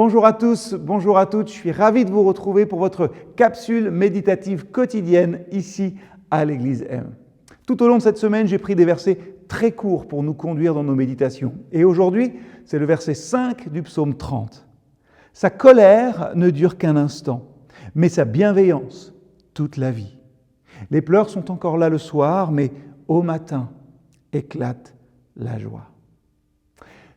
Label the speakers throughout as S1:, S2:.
S1: Bonjour à tous, bonjour à toutes, je suis ravi de vous retrouver pour votre capsule méditative quotidienne ici à l'Église M. Tout au long de cette semaine, j'ai pris des versets très courts pour nous conduire dans nos méditations. Et aujourd'hui, c'est le verset 5 du psaume 30. Sa colère ne dure qu'un instant, mais sa bienveillance toute la vie. Les pleurs sont encore là le soir, mais au matin éclate la joie.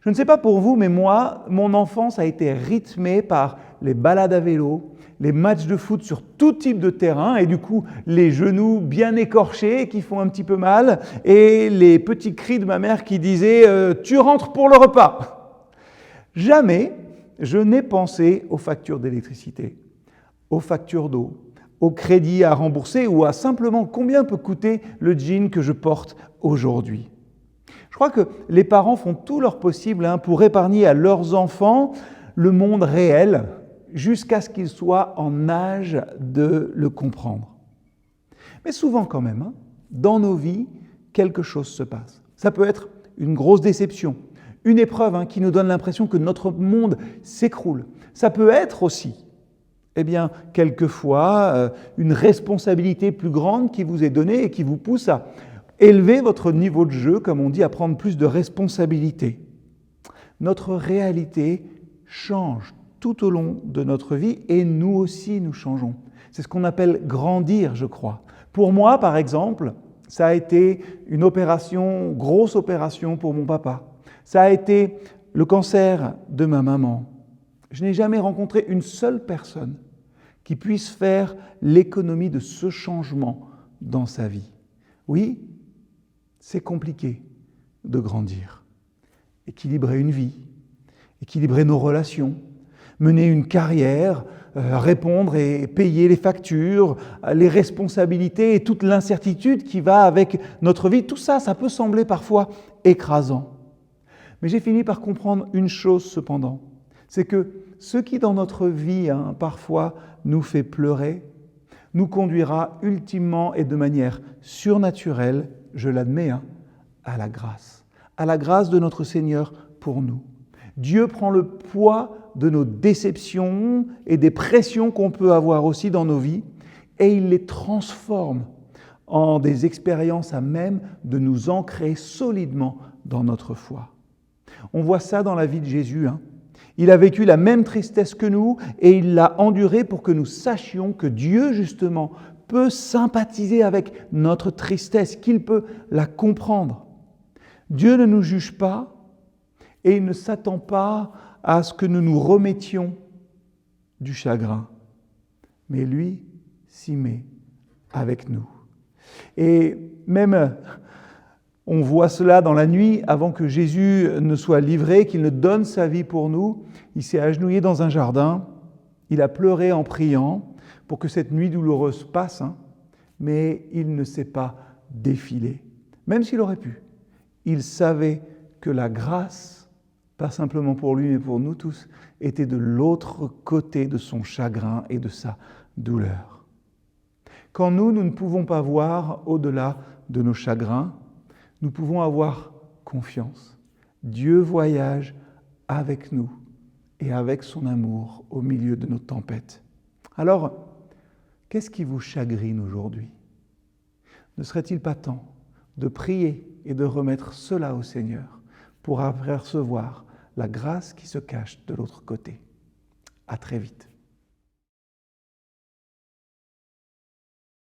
S1: Je ne sais pas pour vous, mais moi, mon enfance a été rythmée par les balades à vélo, les matchs de foot sur tout type de terrain et du coup, les genoux bien écorchés qui font un petit peu mal et les petits cris de ma mère qui disaient « Tu rentres pour le repas !» Jamais je n'ai pensé aux factures d'électricité, aux factures d'eau, au crédit à rembourser ou à simplement combien peut coûter le jean que je porte aujourd'hui. Je crois que les parents font tout leur possible pour épargner à leurs enfants le monde réel jusqu'à ce qu'ils soient en âge de le comprendre. Mais souvent quand même, dans nos vies, quelque chose se passe. Ça peut être une grosse déception, une épreuve qui nous donne l'impression que notre monde s'écroule. Ça peut être aussi, quelquefois, une responsabilité plus grande qui vous est donnée et qui vous pousse à élever votre niveau de jeu, comme on dit, à prendre plus de responsabilités. Notre réalité change tout au long de notre vie et nous aussi nous changeons. C'est ce qu'on appelle grandir, je crois. Pour moi, par exemple, ça a été une grosse opération pour mon papa. Ça a été le cancer de ma maman. Je n'ai jamais rencontré une seule personne qui puisse faire l'économie de ce changement dans sa vie. Oui, c'est compliqué de grandir, équilibrer une vie, équilibrer nos relations, mener une carrière, répondre et payer les factures, les responsabilités et toute l'incertitude qui va avec notre vie. Tout ça, ça peut sembler parfois écrasant. Mais j'ai fini par comprendre une chose cependant, c'est que ce qui dans notre vie parfois nous fait pleurer, nous conduira ultimement et de manière surnaturelle, je l'admets, à la grâce de notre Seigneur pour nous. Dieu prend le poids de nos déceptions et des pressions qu'on peut avoir aussi dans nos vies et il les transforme en des expériences à même de nous ancrer solidement dans notre foi. On voit ça dans la vie de Jésus. Il a vécu la même tristesse que nous et il l'a endurée pour que nous sachions que Dieu, justement, peut sympathiser avec notre tristesse, qu'il peut la comprendre. Dieu ne nous juge pas et il ne s'attend pas à ce que nous nous remettions du chagrin. Mais lui s'y met avec nous. Et même, on voit cela dans la nuit, avant que Jésus ne soit livré, qu'il ne donne sa vie pour nous. Il s'est agenouillé dans un jardin, il a pleuré en priant pour que cette nuit douloureuse passe, mais il ne s'est pas défilé. Même s'il aurait pu, il savait que la grâce, pas simplement pour lui mais pour nous tous, était de l'autre côté de son chagrin et de sa douleur. Quand nous ne pouvons pas voir au-delà de nos chagrins, nous pouvons avoir confiance. Dieu voyage avec nous et avec son amour au milieu de nos tempêtes. Alors, qu'est-ce qui vous chagrine aujourd'hui ? Ne serait-il pas temps de prier et de remettre cela au Seigneur pour apercevoir la grâce qui se cache de l'autre côté ? À très vite.